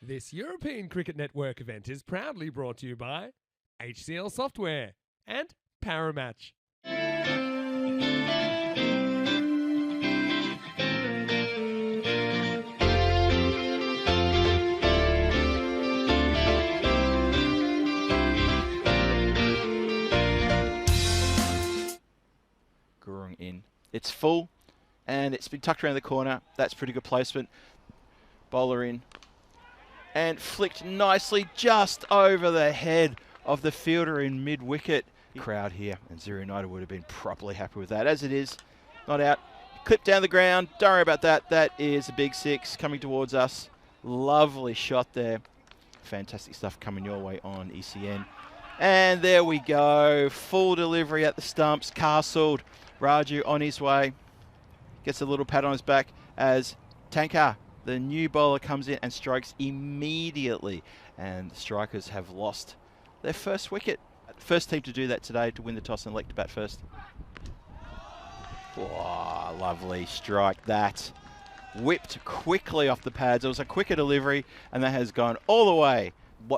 This European Cricket Network event is proudly brought to you by HCL Software and Paramatch. Gurung in. It's full, and it's been tucked around the corner. That's pretty good placement. Bowler in. And flicked nicely just over the head of the fielder in mid-wicket. Crowd here, and Zero United would have been properly happy with that. As it is, not out. Clipped down the ground. Don't worry about that. That is a big six coming towards us. Lovely shot there. Fantastic stuff coming your way on ECN. And there we go. Full delivery at the stumps. Castled. Raju on his way. Gets a little pat on his back as Tankar, the new bowler, comes in and strikes immediately. And the strikers have lost their first wicket. First team to do that today, to win the toss and elect to bat first. Oh, lovely strike that. Whipped quickly off the pads. It was a quicker delivery, and that has gone all the way.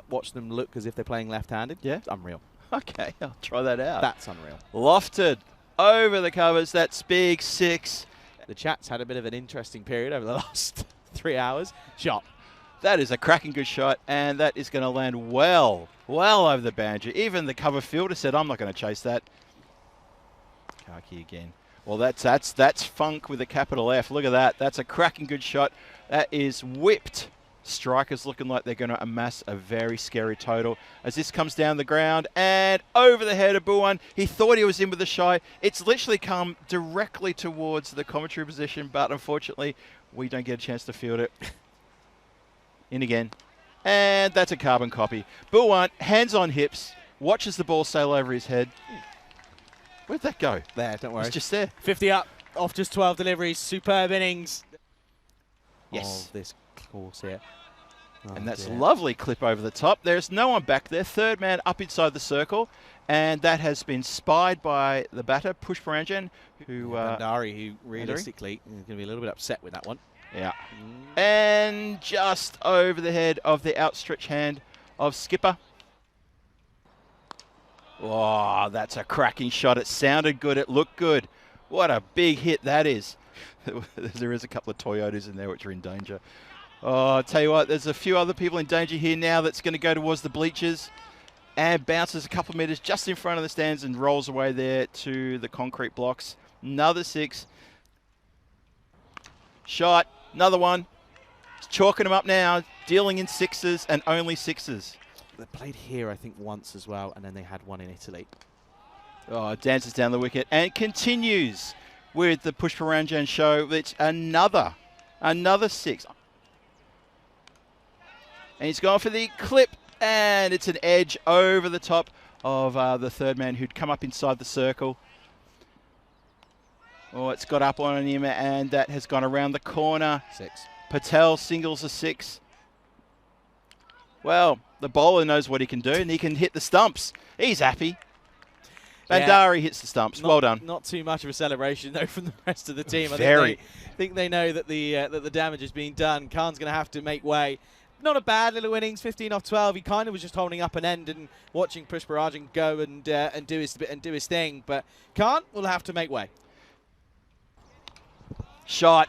Watch them look as if they're playing left-handed. Yeah? It's unreal. Okay, I'll try that out. That's unreal. Lofted over the covers. That's big six. The chat's had a bit of an interesting period over the last 3 hours. Shot. That is a cracking good shot, and that is going to land well over the boundary. Even the cover fielder said, I'm not going to chase that. Kaki again. Well, that's Funk with a capital F. Look at that. That's a cracking good shot. That is whipped. Strikers looking like they're going to amass a very scary total as this comes down the ground and over the head of Buwan. He thought he was in with the shy. It's literally come directly towards the commentary position, but unfortunately we don't get a chance to field it. In again. And that's a carbon copy. Buwan, hands on hips, watches the ball sail over his head. Where'd that go? There, don't worry. It's just there. 50 up, off just 12 deliveries. Superb innings. Yes. Of this course here. Oh, and that's dear. a lovely clip over the top. There's no one back there. Third man up inside the circle. And that has been spied by the batter, Pushparanjan, who... Bandari, who realistically is going to be a little bit upset with that one. Yeah. And just over the head of the outstretched hand of Skipper. Oh, that's a cracking shot. It sounded good. It looked good. What a big hit that is. There is a couple of Toyotas in there which are in danger. Oh, I'll tell you what, there's a few other people in danger here now. That's going to go towards the bleachers and bounces a couple of metres just in front of the stands and rolls away there to the concrete blocks. Another six. Shot. Another one. It's chalking them up now, dealing in sixes and only sixes. They played here, I think, once as well, and then they had one in Italy. Oh, dances down the wicket and continues with the Pushparanjan show. It's another six. And he's gone for the clip, and it's an edge over the top of the third man who'd come up inside the circle. Oh, it's got up on him, and that has gone around the corner. Six. Patel singles a six. Well, the bowler knows what he can do, and he can hit the stumps. He's happy. Bandari hits the stumps. Well done. Not too much of a celebration, though, from the rest of the team. Very. I think they know that the damage has been done. Khan's going to have to make way. Not a bad little innings, 15 off 12. He kind of was just holding up an end and watching Pushparanjan go and do his thing. But Khan will have to make way. Shot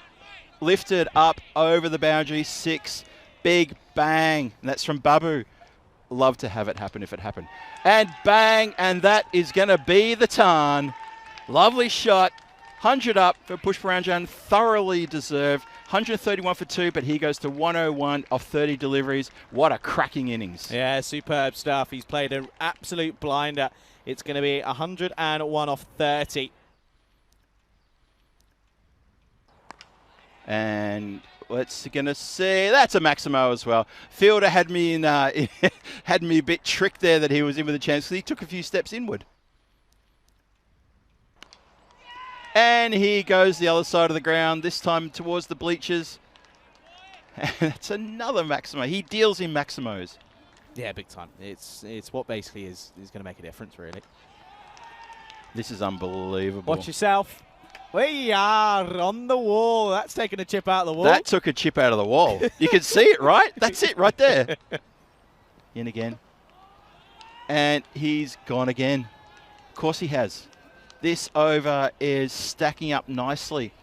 lifted up over the boundary. Six. Big bang. And that's from Babu. Love to have it happen if it happened. And bang. And that is going to be the tarn. Lovely shot. 100 up for Pushparanjan. Thoroughly deserved. 131 for 2, but he goes to 101 off 30 deliveries. What a cracking innings. Yeah, superb stuff. He's played an absolute blinder. It's going to be 101 off 30. And let's gonna see. That's a Maximo as well. Fielder had me in, had me a bit tricked there that he was in with a chance because he took a few steps inward. And he goes the other side of the ground, this time towards the bleachers. And that's another Maximo. He deals in Maximos. Yeah, big time. It's what basically is going to make a difference, really. This is unbelievable. Watch yourself. We are on the wall. That's taking a chip out of the wall. That took a chip out of the wall. You can see it, right? That's it right there. In again. And he's gone again. Of course he has. This over is stacking up nicely.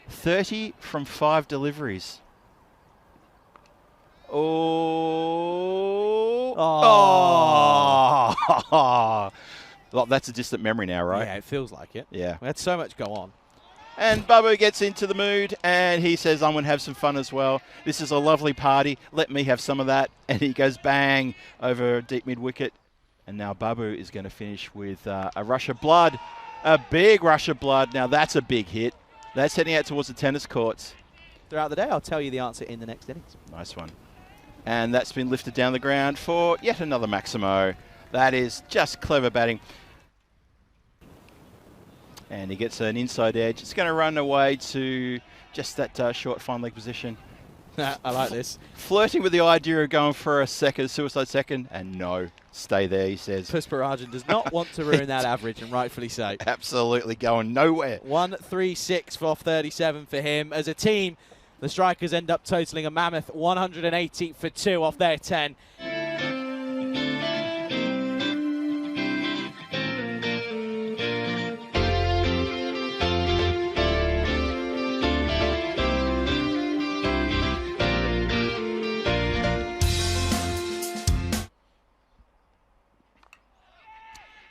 30 from 5 deliveries. Oh. Oh. Well, that's a distant memory now, right? Yeah, it feels like it. Yeah. We had so much go on. And Bubba gets into the mood and he says, I'm going to have some fun as well. This is a lovely party. Let me have some of that. And he goes bang over deep mid wicket. And now Babu is going to finish with a rush of blood. A big rush of blood. Now that's a big hit. That's heading out towards the tennis courts. Throughout the day, I'll tell you the answer in the next innings. Nice one. And that's been lifted down the ground for yet another Maximo. That is just clever batting. And he gets an inside edge. It's going to run away to just that short fine leg position. I like this. Flirting with the idea of going for a suicide second. And no, stay there, he says. Pusparajan does not want to ruin that average, and rightfully so. Absolutely going nowhere. 136 off 37 for him. As a team, the strikers end up totaling a mammoth 180 for 2 off their 10.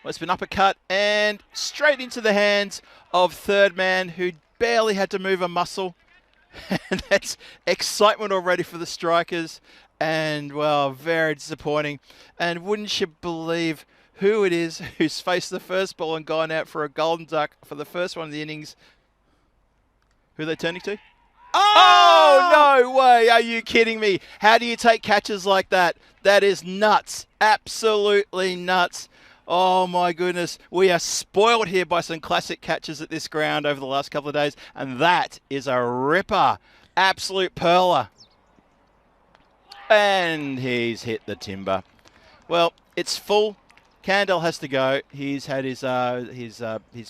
Well, it's been uppercut and straight into the hands of third man who barely had to move a muscle. And that's excitement already for the strikers. And, well, very disappointing. And wouldn't you believe who it is who's faced the first ball and gone out for a golden duck for the first one of the innings? Who are they turning to? Oh, no way. Are you kidding me? How do you take catches like that? That is nuts. Absolutely nuts. Oh, my goodness. We are spoiled here by some classic catches at this ground over the last couple of days. And that is a ripper. Absolute perler. And he's hit the timber. Well, it's full. Candle has to go. He's had his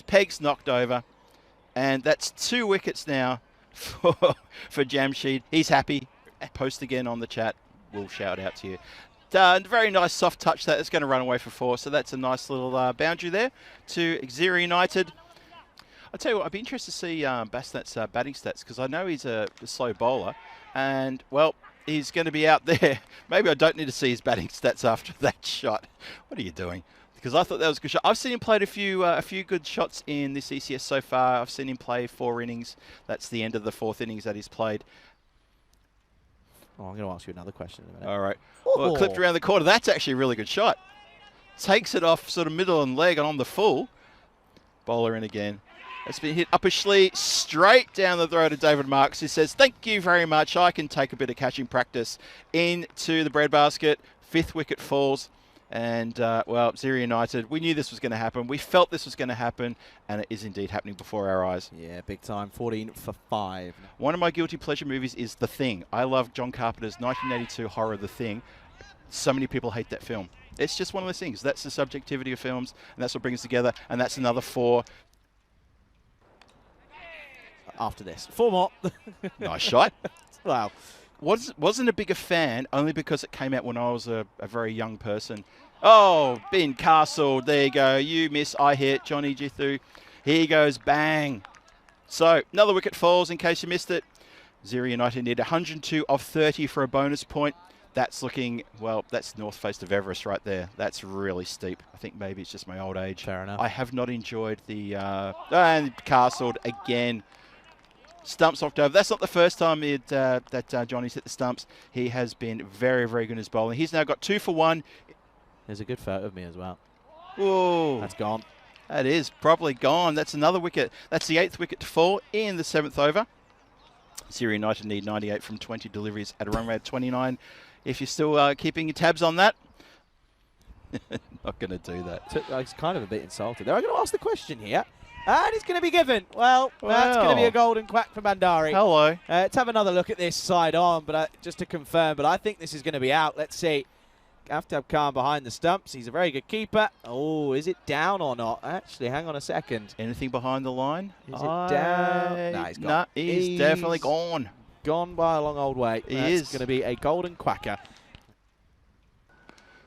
pegs knocked over. And that's 2 wickets now for Jamshed. He's happy. Post again on the chat. We'll shout out to you. Very nice soft touch that is going to run away for 4. So that's a nice little boundary there to Xeri United. I'll tell you what, I'd be interested to see Basnet's batting stats because I know he's a slow bowler. And, well, he's going to be out there. Maybe I don't need to see his batting stats after that shot. What are you doing? Because I thought that was a good shot. I've seen him play a few good shots in this ECS so far. I've seen him play 4 innings. That's the end of the 4th innings that he's played. Oh, I'm going to ask you another question in a minute. All right. Well, clipped around the corner. That's actually a really good shot. Takes it off sort of middle and leg and on the full. Bowler in again. It's been hit uppishly straight down the throat of David Marks, who says, thank you very much. I can take a bit of catching practice into the breadbasket. 5th wicket falls. And, well, Xeri United, we knew this was going to happen. We felt this was going to happen, and it is indeed happening before our eyes. Yeah, big time. 14 for 5. One of my guilty pleasure movies is The Thing. I love John Carpenter's 1982 horror The Thing. So many people hate that film. It's just one of those things. That's the subjectivity of films, and that's what brings us together, and that's another 4. After this. 4 more. Nice shot. Wow. Wasn't a bigger fan, only because it came out when I was a very young person. Oh, been castled. There you go. You miss, I hit. Johnny Jithu. Here goes, bang. So, another wicket falls in case you missed it. Xeri United need 102 of 30 for a bonus point. That's looking, well, that's north face of Everest right there. That's really steep. I think maybe it's just my old age. Fair enough. I have not enjoyed the... and castled again. Stumps knocked over. That's not the first time that Johnny's hit the stumps. He has been very, very good in his bowling. He's now got 2 for 1. There's a good photo of me as well. Whoa. That's gone. That is probably gone. That's another wicket. That's the 8th wicket to fall in the 7th over. Xeri United need 98 from 20 deliveries at a run rate of 29. If you're still keeping your tabs on that, not going to do that. So, I was kind of a bit insulted there. I'm going to ask the question here. And it's going to be given. Well, that's going to be a golden quack for Bandari. Hello. Let's have another look at this side on, but just to confirm. But I think this is going to be out. Let's see. have to have Khan behind the stumps. He's a very good keeper. Oh, is it down or not? Actually, hang on a second. Anything behind the line? Is it down? Nah, he's gone. Nah, he's definitely gone. Gone by a long old way. He That's is going to be a golden quacker.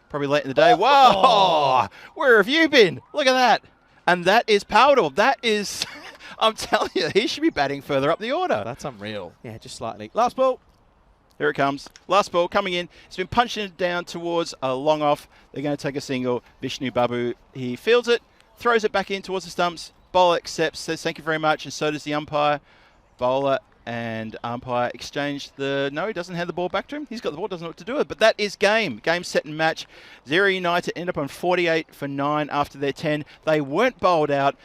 Probably late in the day. Whoa! Where have you been? Look at that. And that is Powdell. That is, I'm telling you, he should be batting further up the order. That's unreal. Yeah, just slightly. Last ball. Here it comes. Last ball coming in. It's been punching it down towards a long off. They're going to take a single. Vishnu Babu, he fields it, throws it back in towards the stumps. Bowler accepts, says thank you very much, and so does the umpire. Bowler and umpire exchange the... No, he doesn't hand the ball back to him. He's got the ball, doesn't know what to do with it. But that is game. Game, set and match. Xerri United end up on 48 for 9 after their 10. They weren't bowled out.